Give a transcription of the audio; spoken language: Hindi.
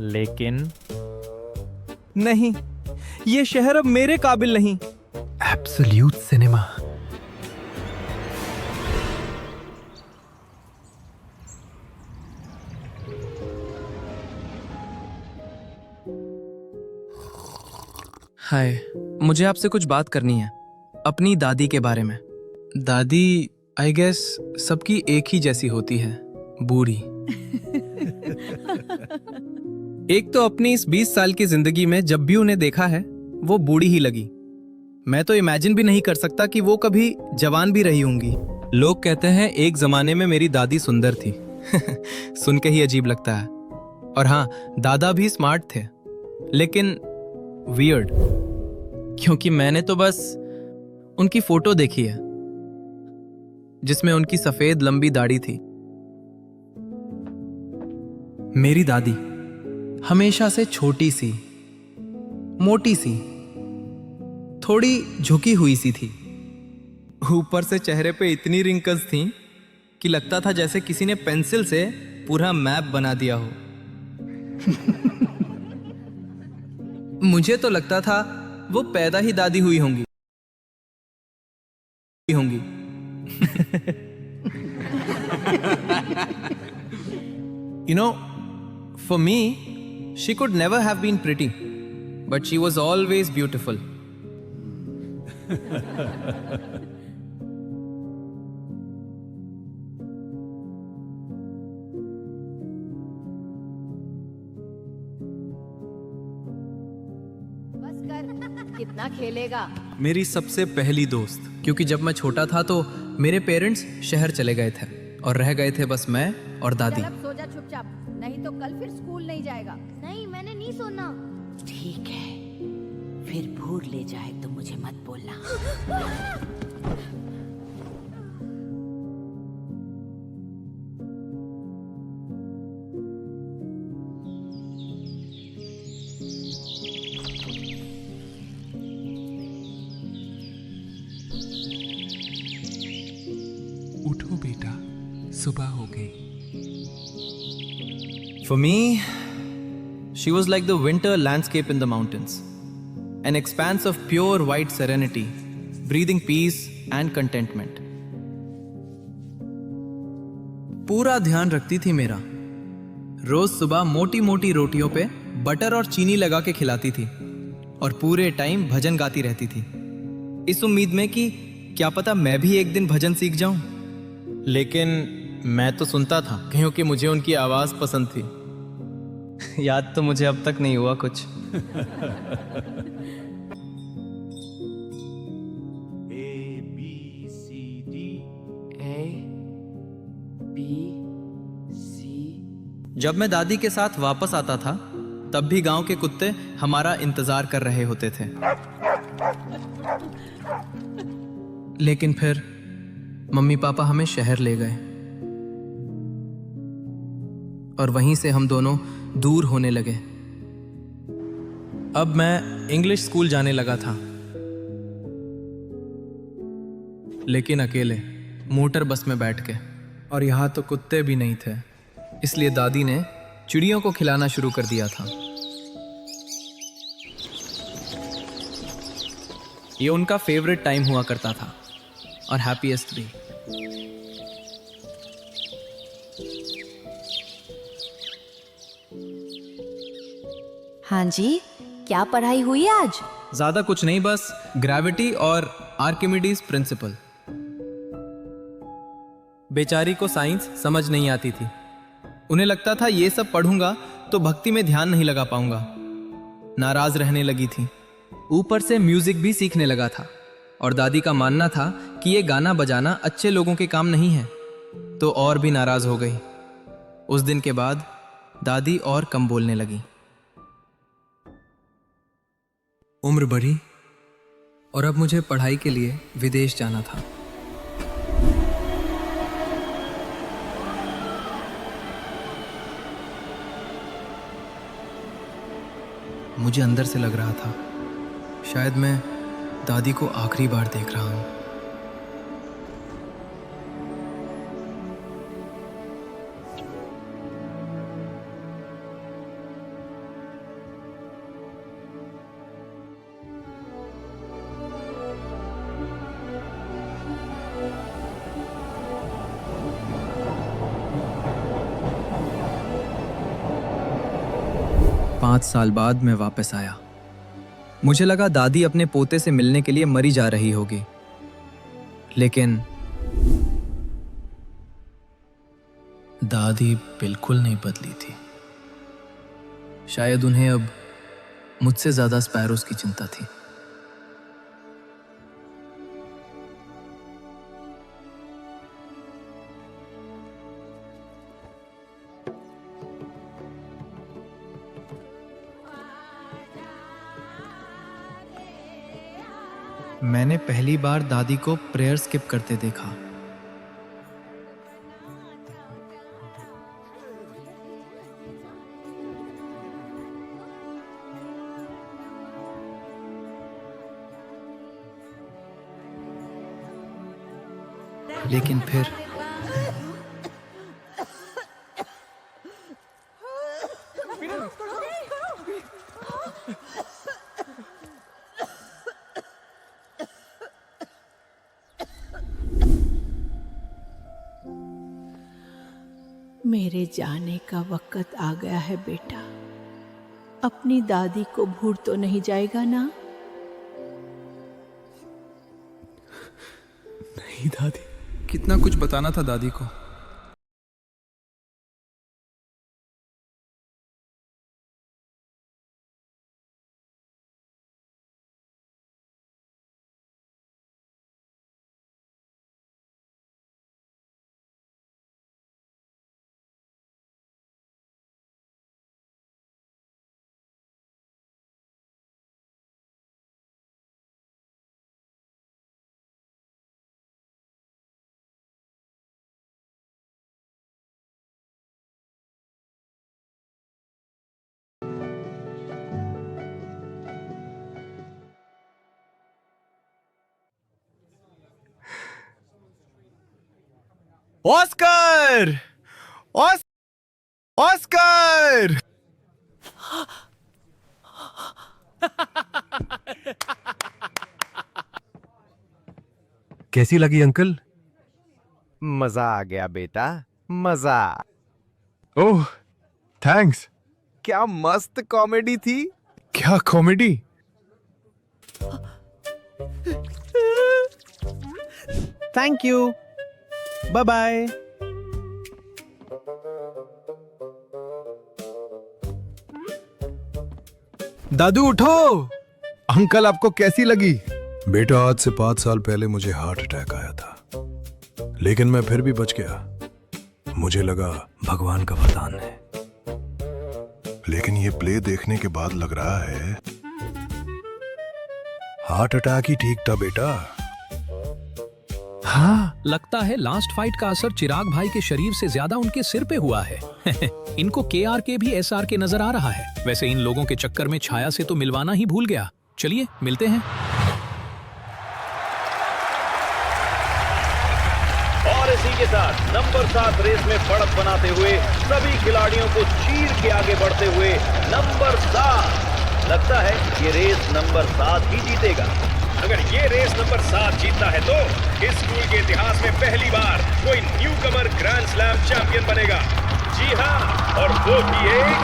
लेकिन नहीं, ये शहर अब मेरे काबिल नहीं। Absolute cinema. हाय, मुझे आपसे कुछ बात करनी है अपनी दादी के बारे में। दादी आई गेस सबकी एक ही जैसी होती है, बूढ़ी। एक तो अपनी इस 20 साल की जिंदगी में जब भी उन्हें देखा है वो बूढ़ी ही लगी। मैं तो इमेजिन भी नहीं कर सकता कि वो कभी जवान भी रही होंगी। लोग कहते हैं एक जमाने में मेरी दादी सुंदर थी। सुन के ही अजीब लगता है। और हाँ, दादा भी स्मार्ट थे, लेकिन वियर्ड, क्योंकि मैंने तो बस उनकी फोटो देखी है जिसमें उनकी सफेद लंबी दाढ़ी थी। मेरी दादी हमेशा से छोटी सी, मोटी सी, थोड़ी झुकी हुई सी थी। ऊपर से चेहरे पे इतनी रिंकल्स थीं कि लगता था जैसे किसी ने पेंसिल से पूरा मैप बना दिया हो। मुझे तो लगता था वो पैदा ही दादी हुई होंगी। You know, for me, she could never have been pretty, but she was always beautiful. बस कर, कितना खेलेगा? मेरी सबसे पहली दोस्त, क्योंकि जब मैं छोटा था तो मेरे पेरेंट्स शहर चले गए थे और रह गए थे बस मैं और दादी। चल अब सो जा चुपचाप, नहीं तो कल फिर स्कूल नहीं जाएगा। नहीं, मैंने नहीं सोना। ठीक है, फिर भूल ले जाए तो मुझे मत बोलना। उठो बेटा, सुबह हो गई। For me, she was like the winter landscape in the mountains, an expanse of pure white serenity, breathing peace and contentment. पूरा ध्यान रखती थी मेरा। रोज सुबह मोटी मोटी रोटियों पे बटर और चीनी लगा के खिलाती थी और पूरे टाइम भजन गाती रहती थी, इस उम्मीद में कि क्या पता मैं भी एक दिन भजन सीख जाऊं। लेकिन मैं तो सुनता था क्योंकि मुझे उनकी आवाज पसंद थी। याद तो मुझे अब तक नहीं हुआ कुछ। जब मैं दादी के साथ वापस आता था तब भी गांव के कुत्ते हमारा इंतजार कर रहे होते थे। लेकिन फिर मम्मी पापा हमें शहर ले गए और वहीं से हम दोनों दूर होने लगे। अब मैं इंग्लिश स्कूल जाने लगा था, लेकिन अकेले मोटर बस में बैठ के, और यहाँ तो कुत्ते भी नहीं थे, इसलिए दादी ने चिड़ियों को खिलाना शुरू कर दिया था। ये उनका फेवरेट टाइम हुआ करता था और हैप्पीएस्ट भी। हाँ जी, क्या पढ़ाई हुई आज? ज्यादा कुछ नहीं, बस ग्रेविटी और आर्किमिडीज प्रिंसिपल। बेचारी को साइंस समझ नहीं आती थी। उन्हें लगता था ये सब पढ़ूंगा तो भक्ति में ध्यान नहीं लगा पाऊंगा। नाराज रहने लगी थी। ऊपर से म्यूजिक भी सीखने लगा था और दादी का मानना था कि ये गाना बजाना अच्छे लोगों के काम नहीं है, तो और भी नाराज हो गई। उस दिन के बाद दादी और कम बोलने लगी। उम्र बढ़ी और अब मुझे पढ़ाई के लिए विदेश जाना था। मुझे अंदर से लग रहा था शायद मैं दादी को आखिरी बार देख रहा हूं। 5 साल बाद मैं वापस आया। मुझे लगा दादी अपने पोते से मिलने के लिए मरी जा रही होगी, लेकिन दादी बिल्कुल नहीं बदली थी। शायद उन्हें अब मुझसे ज्यादा स्पैरोज की चिंता थी। मैंने पहली बार दादी को प्रेयर स्किप करते देखा। लेकिन फिर मेरे जाने का वक्त आ गया है बेटा। अपनी दादी को भूल तो नहीं जाएगा ना? नहीं दादी। कितना कुछ बताना था दादी को। ऑस्कर! ऑस्कर! कैसी लगी अंकल? मजा आ गया बेटा, मजा। Oh thanks. क्या मस्त कॉमेडी थी। क्या comedy? Thank you, bye bye. दादू उठो। अंकल आपको कैसी लगी? बेटा, आज से 5 साल पहले मुझे हार्ट अटैक आया था, लेकिन मैं फिर भी बच गया। मुझे लगा भगवान का वरदान है, लेकिन ये प्ले देखने के बाद लग रहा है हार्ट अटैक ही ठीक था बेटा। हाँ, लगता है लास्ट फाइट का असर चिराग भाई के शरीर से ज्यादा उनके सिर पे हुआ है। इनको KRK भी SRK नजर आ रहा है। वैसे इन लोगों के चक्कर में छाया से तो मिलवाना ही भूल गया। चलिए मिलते हैं। और इसी के साथ नंबर 7 रेस में बढ़त बनाते हुए सभी खिलाड़ियों को चीर के आगे बढ़ते हुए नंबर 7। लगता है ये रेस नंबर 7 ही जीतेगा। अगर ये रेस नंबर 7 जीतता है तो इस स्कूल के इतिहास में पहली बार कोई न्यूकमर ग्रैंड स्लैम चैंपियन बनेगा। जी हाँ, और वो भी एक